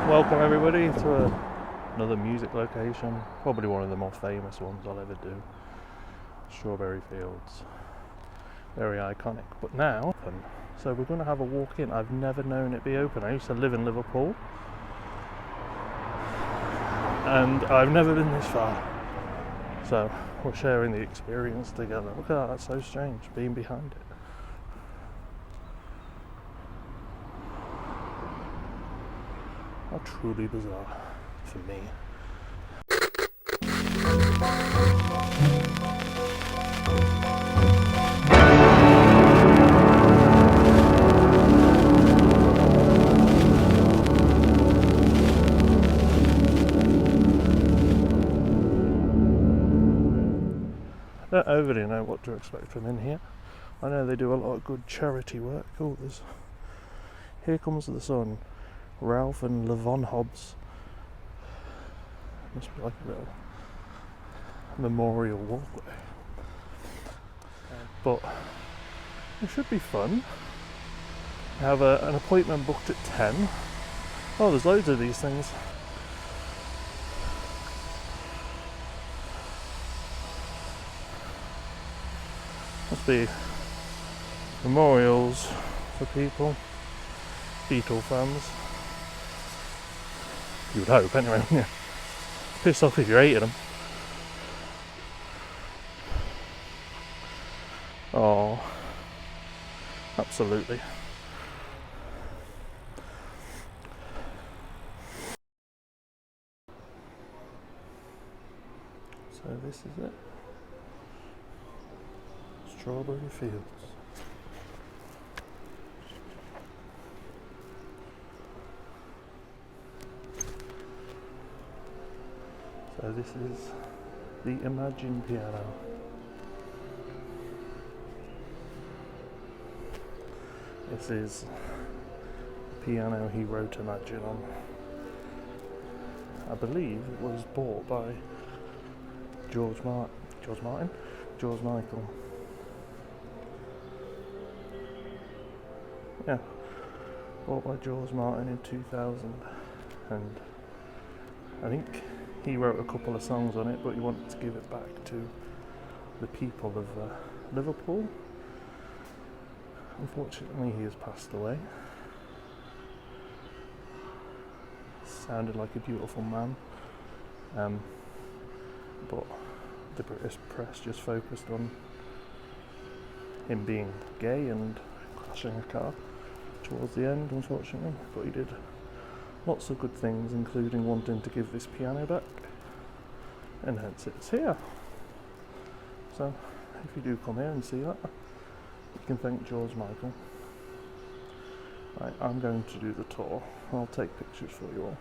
Welcome everybody to another music location, probably one of the more famous ones I'll ever do. Strawberry Fields, very iconic, but now open. So we're going to have a walk in. I've never known it be open. I used to live in Liverpool and I've never been this far, so we're sharing the experience together. Look at that, that's so strange being behind it. How truly bizarre for me. I don't overly know what to expect from in here. I know they do a lot of good charity work. Oh, there's Here Comes the Sun. Ralph and Levon Hobbs. Must be like a little memorial walkway. But it should be fun. I have an appointment booked at 10. Oh, there's loads of these things. Must be memorials for people, Beatles fans. You would hope, anyway. Yeah. Pissed off if you hated them. Oh, absolutely. So this is it. Strawberry Fields. So this is the Imagine piano. This is the piano he wrote Imagine on. I believe it was bought by George Michael. Yeah, bought by George Martin in 2000, and I think he wrote a couple of songs on it, but he wanted to give it back to the people of Liverpool. Unfortunately, he has passed away. Sounded like a beautiful man, but the British press just focused on him being gay and crashing a car towards the end, unfortunately. But he did lots of good things, including wanting to give this piano back, and hence it's here. So if you do come here and see that, you can thank George Michael. Right, I'm going to do the tour. I'll take pictures for you all.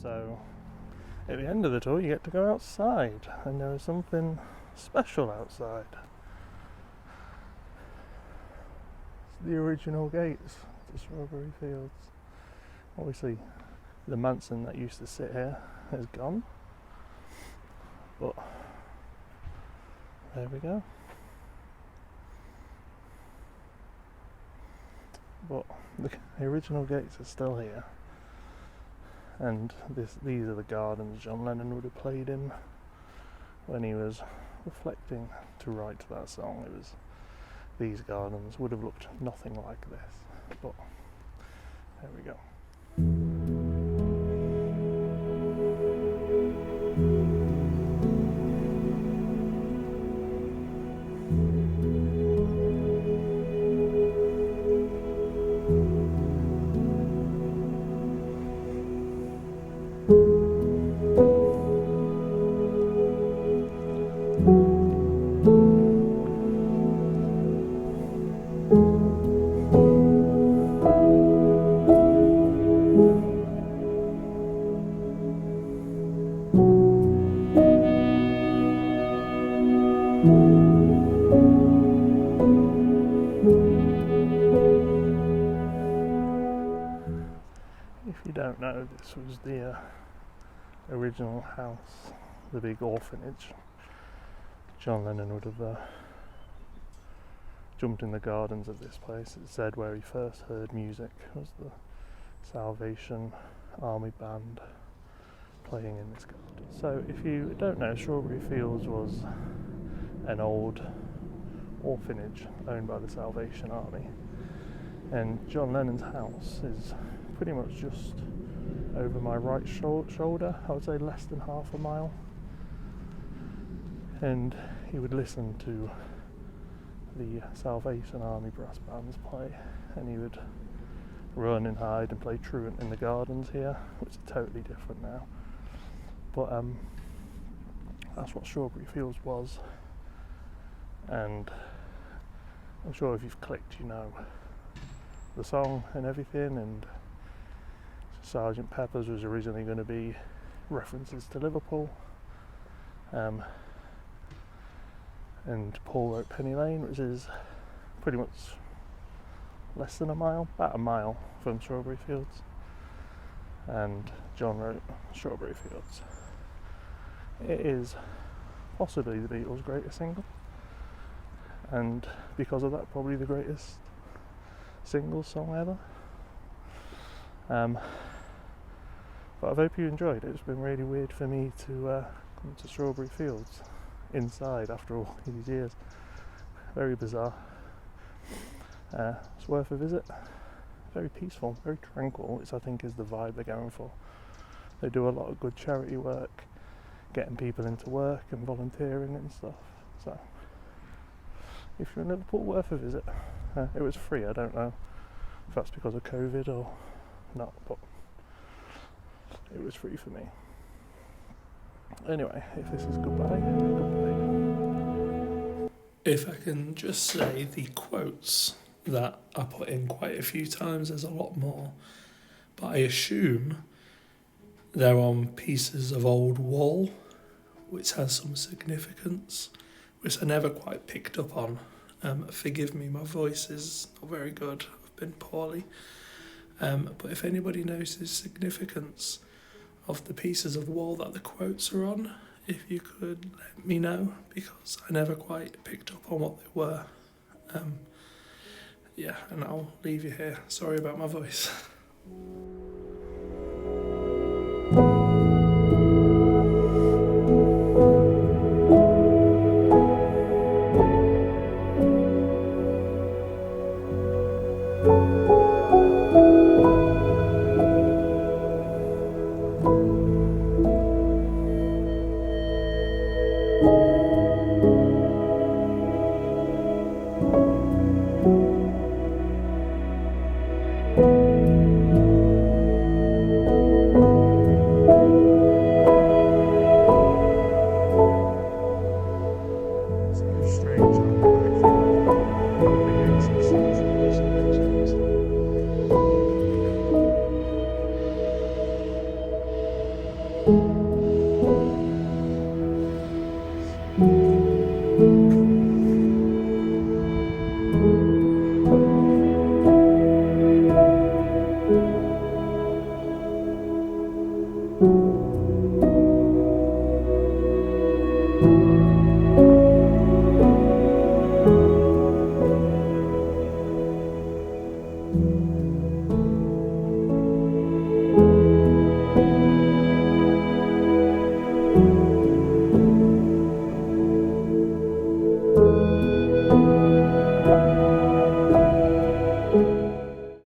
So at the end of the tour you get to go outside, and there is something special outside. It's the original gates to Strawberry Fields. Obviously the mansion that used to sit here is gone, but there we go. But the original gates are still here, and these are the gardens John Lennon would have played in when he was reflecting to write that song. These gardens would have looked nothing like this, but there we go. If you don't know, this was the original house, the big orphanage. John Lennon would have jumped in the gardens of this place. It said where he first heard music was the Salvation Army band playing in this garden. So if you don't know, Strawberry Fields was an old orphanage owned by the Salvation Army, and John Lennon's house is pretty much just over my right shoulder. I would say less than half a mile. And he would listen to the Salvation Army brass bands play, and he would run and hide and play truant in the gardens here, which is totally different now. But that's what Strawberry Fields was, and I'm sure if you've clicked, you know the song and everything. And Sgt Peppers was originally going to be references to Liverpool, and Paul wrote Penny Lane, which is pretty much less than a mile, about a mile from Strawberry Fields, and John wrote Strawberry Fields. It is possibly the Beatles' greatest single, and because of that, probably the greatest single song ever. But I hope you enjoyed it. It's been really weird for me to come to Strawberry Fields inside after all these years. Very bizarre. It's worth a visit. Very peaceful, very tranquil, which I think is the vibe they're going for. They do a lot of good charity work, getting people into work and volunteering and stuff. So if you're in Liverpool, worth a visit. It was free. I don't know if that's because of COVID or not, but it was free for me. Anyway, if this is goodbye, goodbye. If I can just say the quotes that I put in quite a few times, there's a lot more, but I assume they're on pieces of old wall, which has some significance, which I never quite picked up on. Forgive me, my voice is not very good, I've been poorly. But if anybody knows the significance of the pieces of wall that the quotes are on, if you could let me know, because I never quite picked up on what they were. And I'll leave you here. Sorry about my voice.